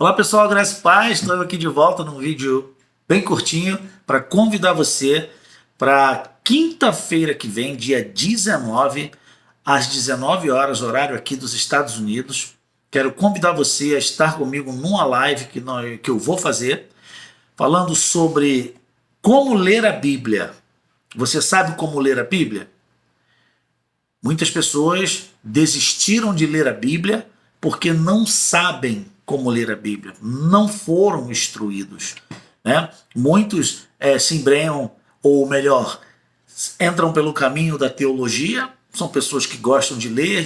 Olá pessoal, graças e paz, estou aqui de volta num vídeo bem curtinho para convidar você para quinta-feira que vem, dia 19, às 19 horas, horário aqui dos Estados Unidos. Quero convidar você a estar comigo numa live que eu vou fazer, falando sobre como ler a Bíblia. Você sabe como ler a Bíblia? Muitas pessoas desistiram de ler a Bíblia porque não sabem como ler a Bíblia, não foram instruídos, né? Muitos se embrenham, ou melhor, entram pelo caminho da teologia, são pessoas que gostam de ler,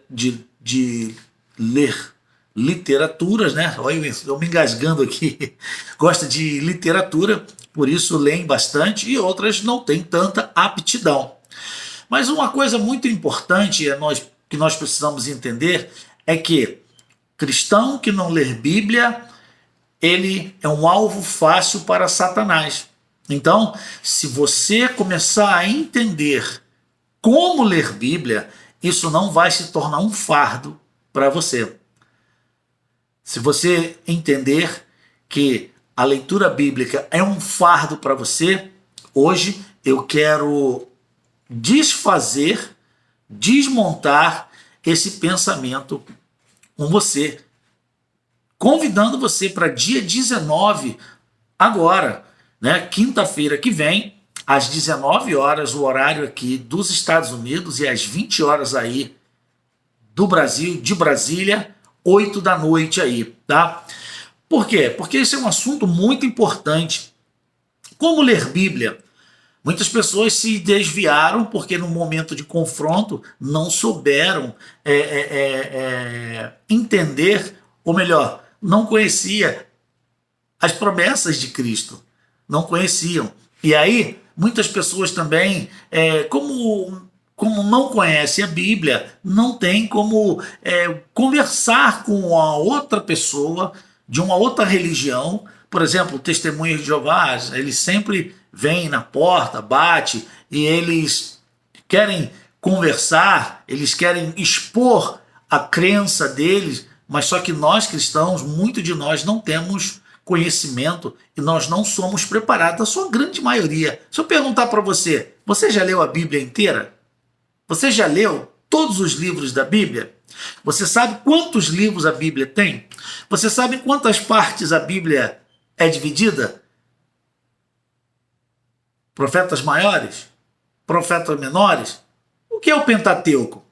de ler literaturas, né? Olha, eu me engasgando aqui, gosta de literatura, por isso leem bastante, e outras não têm tanta aptidão. Mas uma coisa muito importante que nós precisamos entender é que cristão que não ler Bíblia, ele é um alvo fácil para Satanás. Então, se você começar a entender como ler Bíblia, isso não vai se tornar um fardo para você. Se você entender que a leitura bíblica é um fardo para você, hoje eu quero desmontar esse pensamento com você, convidando você para dia 19, agora, né, quinta-feira que vem, às 19 horas, o horário aqui dos Estados Unidos, e às 20 horas aí do Brasil, de Brasília, 8 da noite aí, tá? Por quê? Porque esse é um assunto muito importante. Como ler Bíblia? Muitas pessoas se desviaram porque no momento de confronto não souberam entender, ou melhor, não conhecia as promessas de Cristo, não conheciam. E aí muitas pessoas também, como não conhecem a Bíblia, não tem como conversar com a outra pessoa de uma outra religião. Por exemplo, Testemunhas de Jeová, eles sempre vêm na porta, bate, e eles querem conversar, eles querem expor a crença deles, mas só que nós cristãos, muito de nós não temos conhecimento e nós não somos preparados, a sua grande maioria. Se eu perguntar para você, você já leu a Bíblia inteira? Você já leu todos os livros da Bíblia? Você sabe quantos livros a Bíblia tem? Você sabe quantas partes a Bíblia é dividida? Profetas maiores? Profetas menores? O que é o Pentateuco?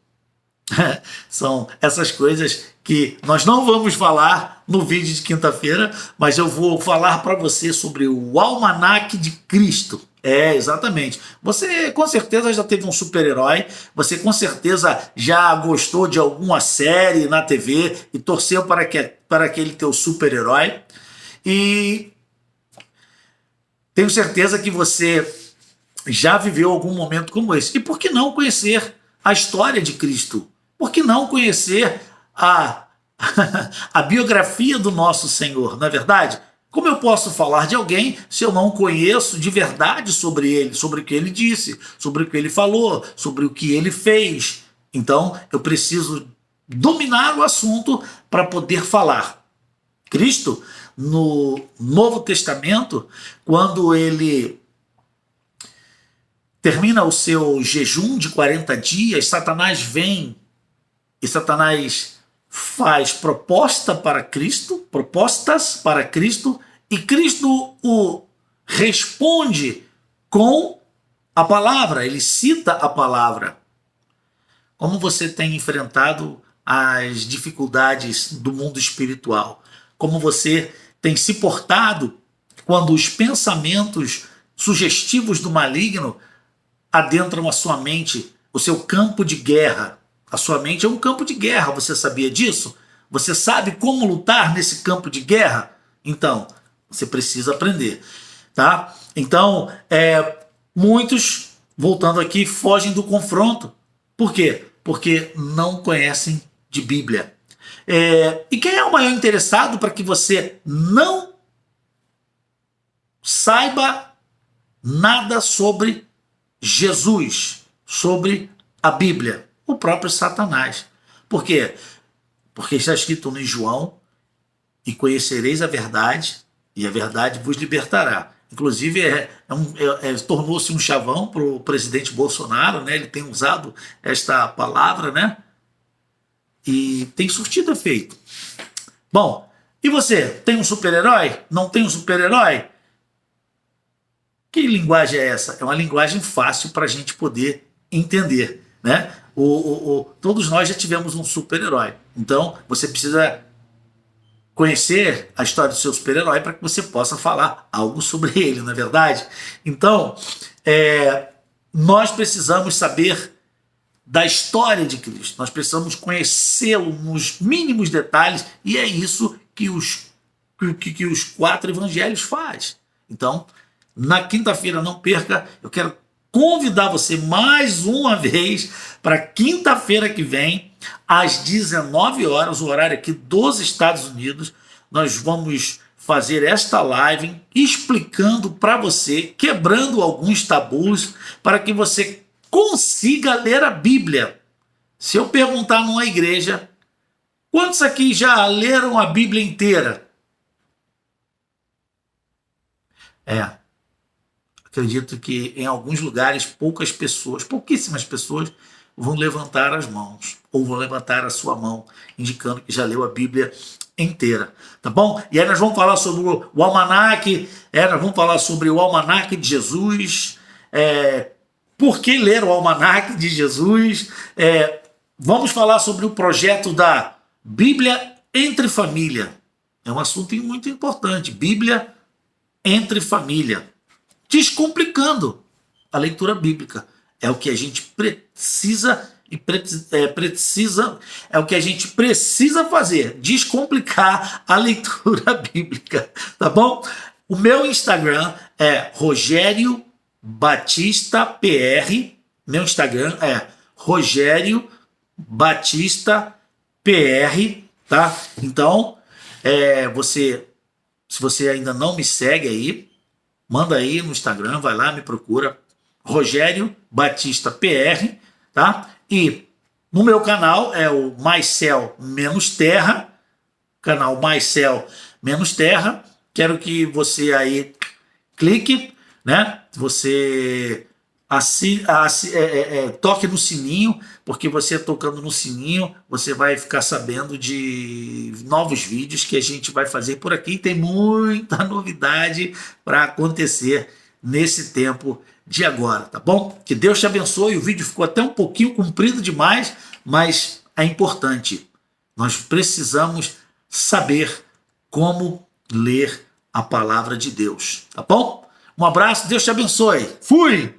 São essas coisas que nós não vamos falar no vídeo de quinta-feira, mas eu vou falar para você sobre o Almanaque de Cristo. Exatamente. Você com certeza já teve um super-herói, você com certeza já gostou de alguma série na TV e torceu para aquele teu super-herói. E tenho certeza que você já viveu algum momento como esse. E por que não conhecer a história de Cristo? Por que não conhecer a biografia do nosso Senhor, não é verdade? Como eu posso falar de alguém se eu não conheço de verdade sobre ele, sobre o que ele disse, sobre o que ele falou, sobre o que ele fez? Então, eu preciso dominar o assunto para poder falar. Cristo, no Novo Testamento, quando ele termina o seu jejum de 40 dias, Satanás vem e Satanás faz propostas para Cristo, e Cristo o responde com a palavra, ele cita a palavra. Como você tem enfrentado as dificuldades do mundo espiritual? Como você tem se portado quando os pensamentos sugestivos do maligno adentram a sua mente, o seu campo de guerra? A sua mente é um campo de guerra, você sabia disso? Você sabe como lutar nesse campo de guerra? Então, você precisa aprender, tá? Então, muitos, voltando aqui, fogem do confronto. Por quê? Porque não conhecem de Bíblia. E quem é o maior interessado para que você não saiba nada sobre Jesus, sobre a Bíblia? O próprio Satanás. Por quê? Porque está escrito em João e conhecereis a verdade, e a verdade vos libertará. Inclusive, tornou-se um chavão para o presidente Bolsonaro, né? Ele tem usado esta palavra, né? E tem surtido efeito. Bom, e você? Tem um super-herói? Não tem um super-herói? Que linguagem é essa? É uma linguagem fácil para a gente poder entender, né? Todos nós já tivemos um super-herói. Então, você precisa conhecer a história do seu super-herói para que você possa falar algo sobre ele, não é verdade? Então, nós precisamos saber da história de Cristo. Nós precisamos conhecê-lo nos mínimos detalhes, e é isso que os 4 evangelhos fazem. Então, na quinta-feira, não perca, eu quero convidar você mais uma vez para quinta-feira que vem, às 19 horas, o horário aqui dos Estados Unidos. Nós vamos fazer esta live explicando para você, quebrando alguns tabus, para que você consiga ler a Bíblia. Se eu perguntar numa igreja, quantos aqui já leram a Bíblia inteira? Acredito que em alguns lugares pouquíssimas pessoas vão levantar as mãos, ou vão levantar a sua mão, indicando que já leu a Bíblia inteira, tá bom? E aí nós vamos falar sobre o almanaque, nós vamos falar sobre o almanaque de Jesus, por que ler o almanaque de Jesus, vamos falar sobre o projeto da Bíblia entre família, é um assunto muito importante, Bíblia entre família, descomplicando a leitura bíblica. É o que a gente precisa é o que a gente precisa fazer, descomplicar a leitura bíblica, tá bom? O meu Instagram é Rogério Batista PR. Meu Instagram é Rogério Batista PR, tá? Então, se você ainda não me segue aí, manda aí no Instagram, vai lá, me procura, Rogério Batista PR, tá? E no meu canal é o Maicel Menos Terra, canal Maicel Menos Terra. Quero que você aí clique, né? Você toque no sininho, porque você tocando no sininho, você vai ficar sabendo de novos vídeos que a gente vai fazer por aqui. Tem muita novidade para acontecer nesse tempo de agora, tá bom? Que Deus te abençoe. O vídeo ficou até um pouquinho comprido demais, mas é importante. Nós precisamos saber como ler a palavra de Deus, tá bom? Um abraço, Deus te abençoe. Fui!